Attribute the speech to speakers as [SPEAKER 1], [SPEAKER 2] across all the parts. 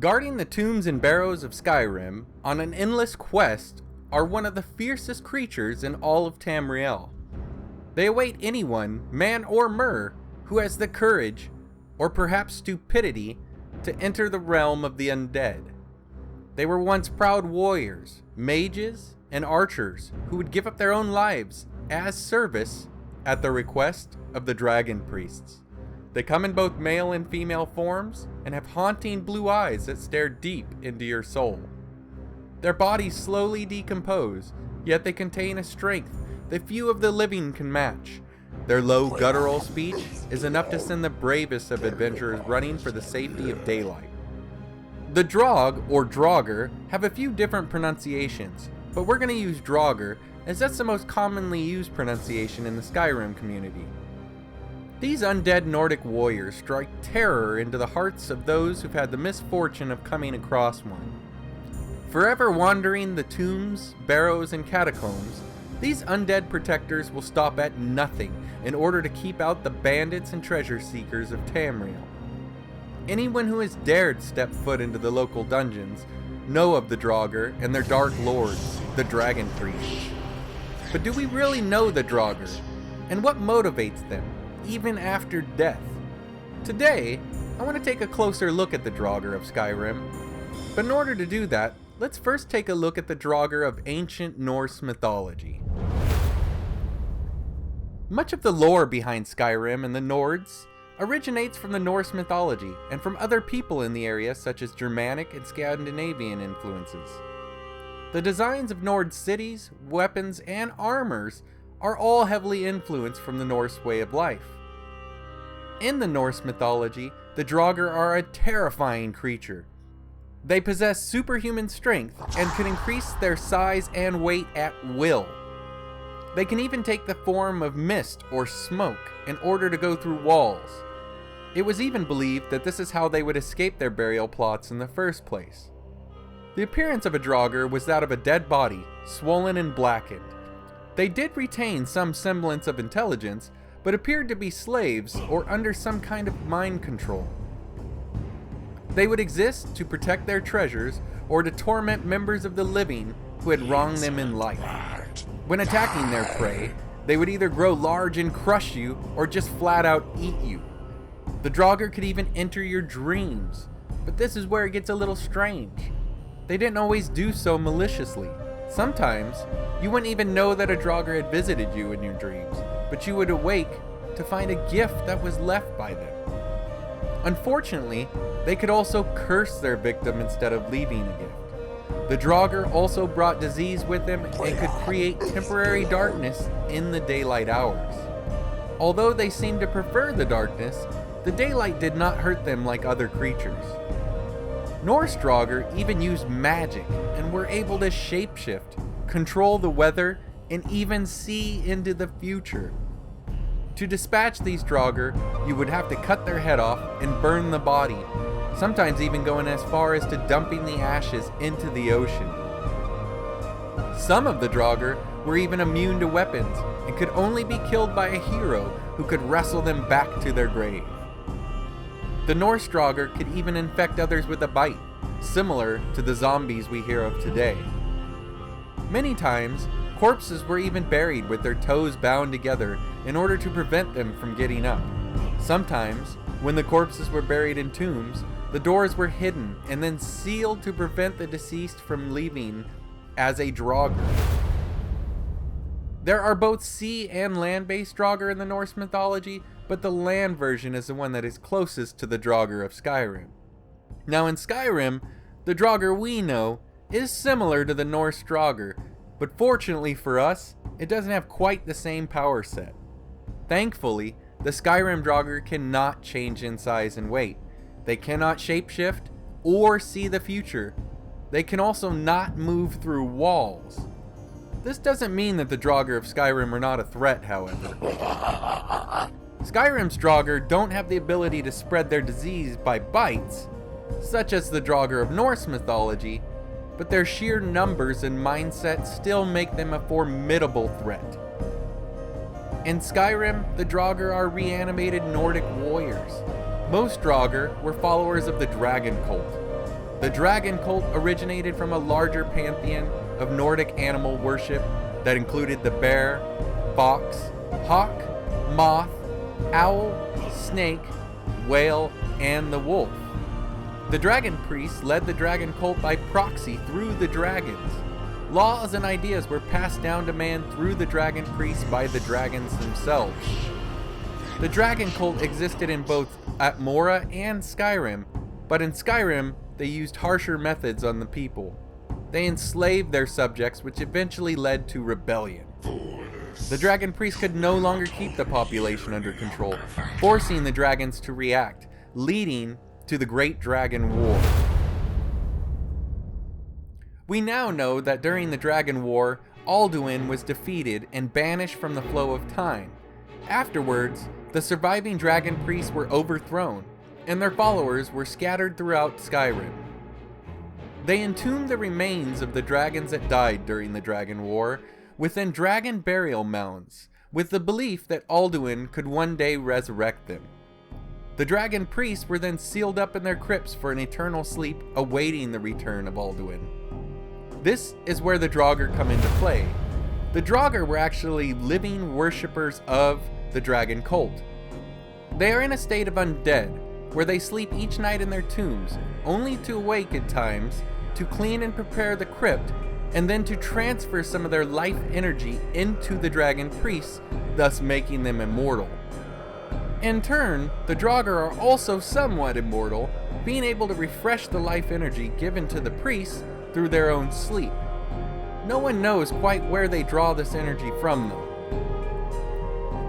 [SPEAKER 1] Guarding the tombs and barrows of Skyrim on an endless quest are one of the fiercest creatures in all of Tamriel. They await anyone, man or mer, who has the courage, or perhaps stupidity, to enter the realm of the undead. They were once proud warriors, mages, and archers who would give up their own lives as service at the request of the dragon priests. They come in both male and female forms and have haunting blue eyes that stare deep into your soul. Their bodies slowly decompose, yet they contain a strength that few of the living can match. Their low guttural speech is enough to send the bravest of adventurers running for the safety of daylight. The Draugr, or Draugr, have a few different pronunciations, but we're going to use Draugr as that's the most commonly used pronunciation in the Skyrim community. These undead Nordic warriors strike terror into the hearts of those who've had the misfortune of coming across one. Forever wandering the tombs, barrows, and catacombs, these undead protectors will stop at nothing in order to keep out the bandits and treasure seekers of Tamriel. Anyone who has dared step foot into the local dungeons know of the Draugr and their dark lords, the dragon priests. But do we really know the Draugr, and what motivates them, even after death? Today, I want to take a closer look at the Draugr of Skyrim, but in order to do that, let's first take a look at the Draugr of ancient Norse mythology. Much of the lore behind Skyrim and the Nords originates from the Norse mythology and from other people in the area such as Germanic and Scandinavian influences. The designs of Nord cities, weapons, and armors are all heavily influenced from the Norse way of life. In the Norse mythology, the Draugr are a terrifying creature. They possess superhuman strength and can increase their size and weight at will. They can even take the form of mist or smoke in order to go through walls. It was even believed that this is how they would escape their burial plots in the first place. The appearance of a Draugr was that of a dead body, swollen and blackened. They did retain some semblance of intelligence, but appeared to be slaves or under some kind of mind control. They would exist to protect their treasures or to torment members of the living who had wronged them in life. When attacking their prey, they would either grow large and crush you or just flat out eat you. The Draugr could even enter your dreams, but this is where it gets a little strange. They didn't always do so maliciously. Sometimes, you wouldn't even know that a Draugr had visited you in your dreams, but you would awake to find a gift that was left by them. Unfortunately, they could also curse their victim instead of leaving a gift. The Draugr also brought disease with them and could create temporary darkness in the daylight hours. Although they seemed to prefer the darkness, the daylight did not hurt them like other creatures. Norse Draugr even used magic and were able to shapeshift, control the weather, and even see into the future. To dispatch these Draugr, you would have to cut their head off and burn the body, sometimes even going as far as to dumping the ashes into the ocean. Some of the Draugr were even immune to weapons and could only be killed by a hero who could wrestle them back to their grave. The Norse Draugr could even infect others with a bite, similar to the zombies we hear of today. Many times, corpses were even buried with their toes bound together in order to prevent them from getting up. Sometimes, when the corpses were buried in tombs, the doors were hidden and then sealed to prevent the deceased from leaving as a Draugr. There are both sea and land-based Draugr in the Norse mythology, but the land version is the one that is closest to the Draugr of Skyrim. Now in Skyrim, the Draugr we know is similar to the Norse Draugr, but fortunately for us, it doesn't have quite the same power set. Thankfully, the Skyrim Draugr cannot change in size and weight. They cannot shapeshift or see the future. They can also not move through walls. This doesn't mean that the Draugr of Skyrim are not a threat, however. Skyrim's Draugr don't have the ability to spread their disease by bites, such as the Draugr of Norse mythology, but their sheer numbers and mindset still make them a formidable threat. In Skyrim, the Draugr are reanimated Nordic warriors. Most Draugr were followers of the dragon cult. The dragon cult originated from a larger pantheon of Nordic animal worship that included the bear, fox, hawk, moth, owl, snake, whale, and the wolf. The dragon priests led the dragon cult by proxy through the dragons. Laws and ideas were passed down to man through the dragon priests by the dragons themselves. The dragon cult existed in both Atmora and Skyrim, but in Skyrim, they used harsher methods on the people. They enslaved their subjects, which eventually led to rebellion. The dragon priests could no longer keep the population under control, forcing the dragons to react, leading to the Great Dragon War. We now know that during the Dragon War, Alduin was defeated and banished from the flow of time. Afterwards, the surviving dragon priests were overthrown, and their followers were scattered throughout Skyrim. They entombed the remains of the dragons that died during the Dragon War within dragon burial mounds, with the belief that Alduin could one day resurrect them. The dragon priests were then sealed up in their crypts for an eternal sleep, awaiting the return of Alduin. This is where the Draugr come into play. The Draugr were actually living worshippers of the dragon cult. They are in a state of undead, where they sleep each night in their tombs, only to awake at times, to clean and prepare the crypt, and then to transfer some of their life energy into the dragon priests, thus making them immortal. In turn, the Draugr are also somewhat immortal, being able to refresh the life energy given to the priests through their own sleep. No one knows quite where they draw this energy from though.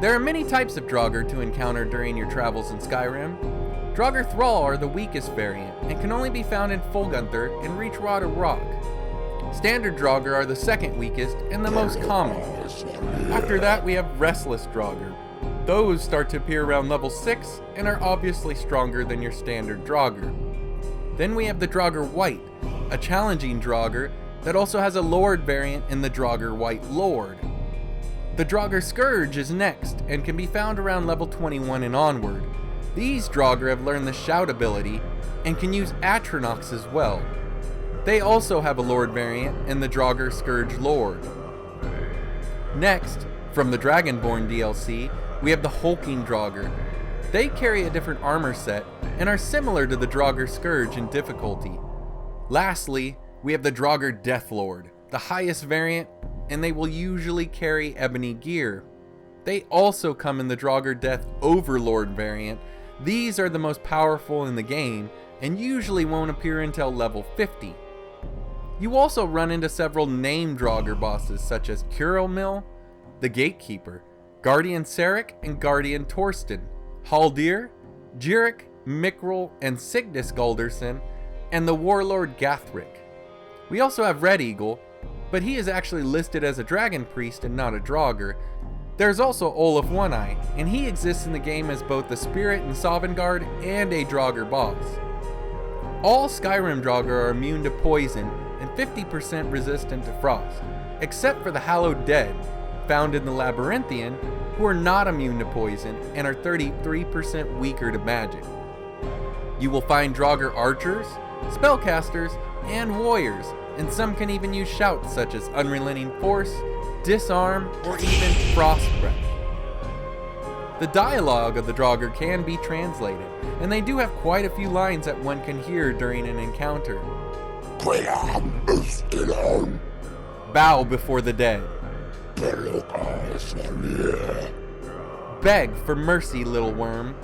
[SPEAKER 1] There are many types of Draugr to encounter during your travels in Skyrim. Draugr Thrall are the weakest variant, and can only be found in Folgunther and Reachwater Rock. Standard Draugr are the second weakest and the most common. After that we have Restless Draugr. Those start to appear around level 6 and are obviously stronger than your standard Draugr. Then we have the Draugr White, a challenging Draugr that also has a Lord variant in the Draugr White Lord. The Draugr Scourge is next and can be found around level 21 and onward. These Draugr have learned the Shout ability and can use Atronachs as well. They also have a Lord variant in the Draugr Scourge Lord. Next, from the Dragonborn DLC, we have the Hulking Draugr. They carry a different armor set and are similar to the Draugr Scourge in difficulty. Lastly, we have the Draugr Deathlord, the highest variant, and they will usually carry ebony gear. They also come in the Draugr Death Overlord variant. These are the most powerful in the game and usually won't appear until level 50. You also run into several named Draugr bosses such as Curelmill, the Gatekeeper, Guardian Sarek and Guardian Torsten, Haldir, Jirik, Mikril, and Cygnus Galderson, and the Warlord Gathric. We also have Red Eagle, but he is actually listed as a dragon priest and not a Draugr. There's also Olaf One-Eye, and he exists in the game as both the Spirit in Sovngarde and a Draugr boss. All Skyrim Draugr are immune to poison and 50% resistant to frost, except for the Hallowed Dead, found in the Labyrinthian, who are not immune to poison and are 33% weaker to magic. You will find Draugr archers, spellcasters, and warriors, and some can even use shouts such as Unrelenting Force, Disarm, or even Frost Breath. The dialogue of the Draugr can be translated, and they do have quite a few lines that one can hear during an encounter. Bow before the dead. Beg for mercy, little worm.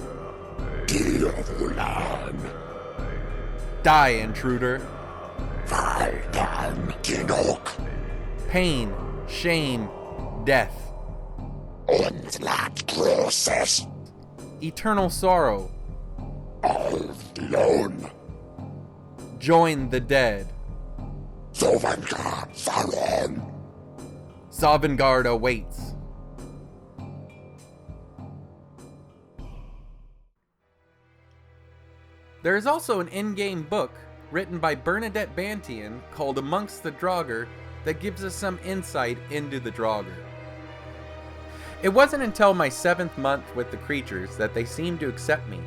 [SPEAKER 1] Die, intruder. Pain, shame, death. Eternal sorrow. Join the dead. Sovngarde awaits. There is also an in-game book written by Bernadette Bantian called Amongst the Draugr that gives us some insight into the Draugr. It wasn't until my 7th month with the creatures that they seemed to accept me.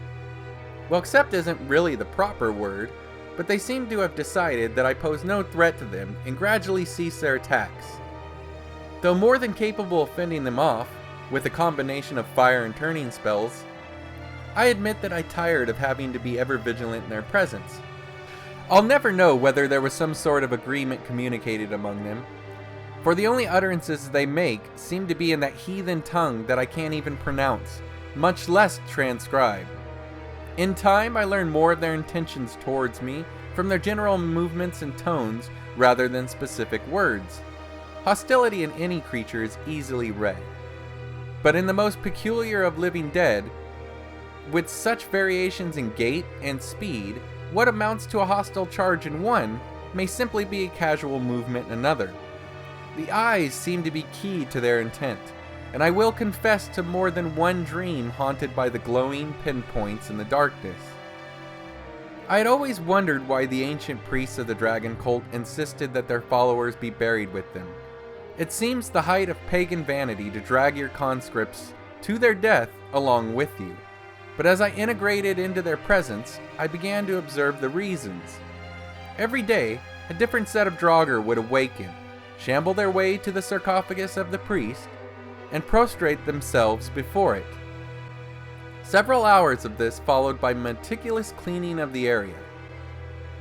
[SPEAKER 1] Well, accept isn't really the proper word. but they seem to have decided that I pose no threat to them and gradually cease their attacks. Though more than capable of fending them off, with a combination of fire and turning spells, I admit that I tired of having to be ever vigilant in their presence. I'll never know whether there was some sort of agreement communicated among them, for the only utterances they make seem to be in that heathen tongue that I can't even pronounce, much less transcribe. In time, I learn more of their intentions towards me from their general movements and tones rather than specific words. Hostility in any creature is easily read. But in the most peculiar of living dead, with such variations in gait and speed, what amounts to a hostile charge in one may simply be a casual movement in another. The eyes seem to be key to their intent, and I will confess to more than one dream haunted by the glowing pinpoints in the darkness. I had always wondered why the ancient priests of the dragon cult insisted that their followers be buried with them. It seems the height of pagan vanity to drag your conscripts to their death along with you. But as I integrated into their presence, I began to observe the reasons. Every day, a different set of Draugr would awaken, shamble their way to the sarcophagus of the priest, and prostrate themselves before it. Several hours of this followed by meticulous cleaning of the area.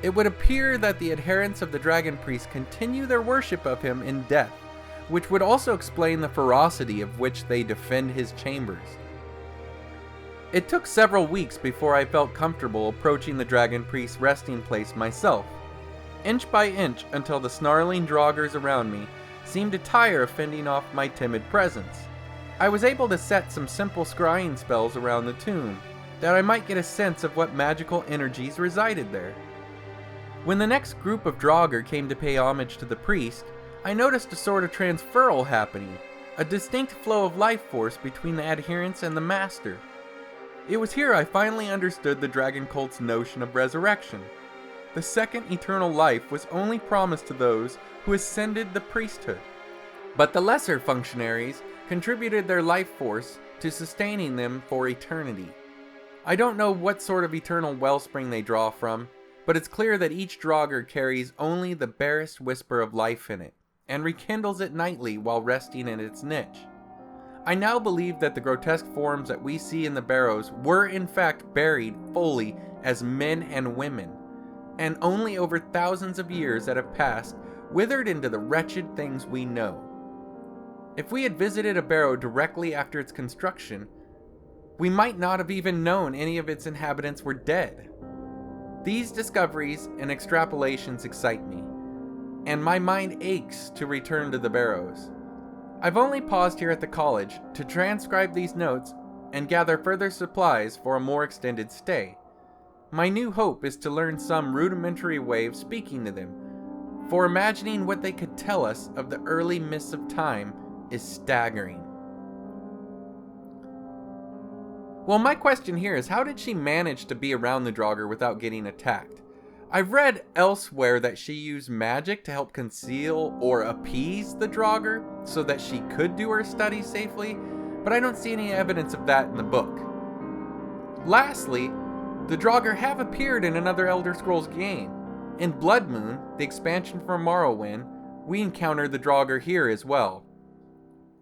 [SPEAKER 1] It would appear that the adherents of the dragon priest continue their worship of him in death, which would also explain the ferocity of which they defend his chambers. It took several weeks before I felt comfortable approaching the dragon priest's resting place myself, inch by inch, until the snarling Draugrs around me seemed to tire of fending off my timid presence. I was able to set some simple scrying spells around the tomb, that I might get a sense of what magical energies resided there. When the next group of Draugr came to pay homage to the priest, I noticed a sort of transferal happening, a distinct flow of life force between the adherents and the master. It was here I finally understood the dragon cult's notion of resurrection. The second eternal life was only promised to those who ascended the priesthood. But the lesser functionaries contributed their life force to sustaining them for eternity. I don't know what sort of eternal wellspring they draw from, but it's clear that each Draugr carries only the barest whisper of life in it, and rekindles it nightly while resting in its niche. I now believe that the grotesque forms that we see in the barrows were in fact buried fully as men and women, and only over thousands of years that have passed withered into the wretched things we know. If we had visited a barrow directly after its construction, we might not have even known any of its inhabitants were dead. These discoveries and extrapolations excite me, and my mind aches to return to the barrows. I've only paused here at the college to transcribe these notes and gather further supplies for a more extended stay. My new hope is to learn some rudimentary way of speaking to them, for imagining what they could tell us of the early mists of time is staggering. Well, my question here is, how did she manage to be around the Draugr without getting attacked? I've read elsewhere that she used magic to help conceal or appease the Draugr so that she could do her studies safely, but I don't see any evidence of that in the book. Lastly, the Draugr have appeared in another Elder Scrolls game. In Blood Moon, the expansion from Morrowind, we encounter the Draugr here as well.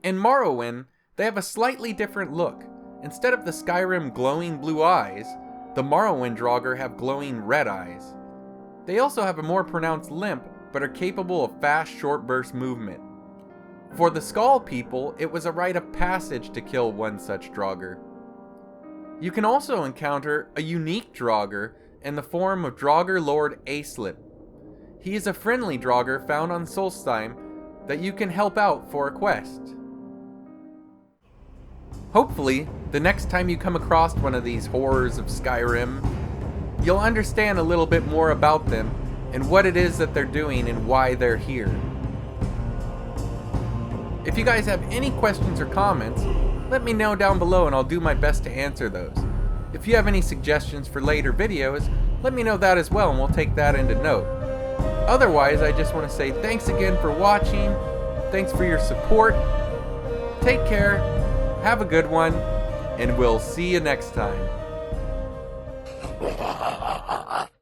[SPEAKER 1] In Morrowind, they have a slightly different look. Instead of the Skyrim glowing blue eyes, the Morrowind Draugr have glowing red eyes. They also have a more pronounced limp, but are capable of fast, short burst movement. For the Skull people, it was a rite of passage to kill one such Draugr. You can also encounter a unique Draugr in the form of Draugr Lord Aislip. He is a friendly Draugr found on Solstheim that you can help out for a quest. Hopefully, the next time you come across one of these horrors of Skyrim, you'll understand a little bit more about them and what it is that they're doing and why they're here. If you guys have any questions or comments, let me know down below and I'll do my best to answer those. If you have any suggestions for later videos, let me know that as well and we'll take that into note. Otherwise, I just want to say thanks again for watching, thanks for your support, take care, have a good one, and we'll see you next time.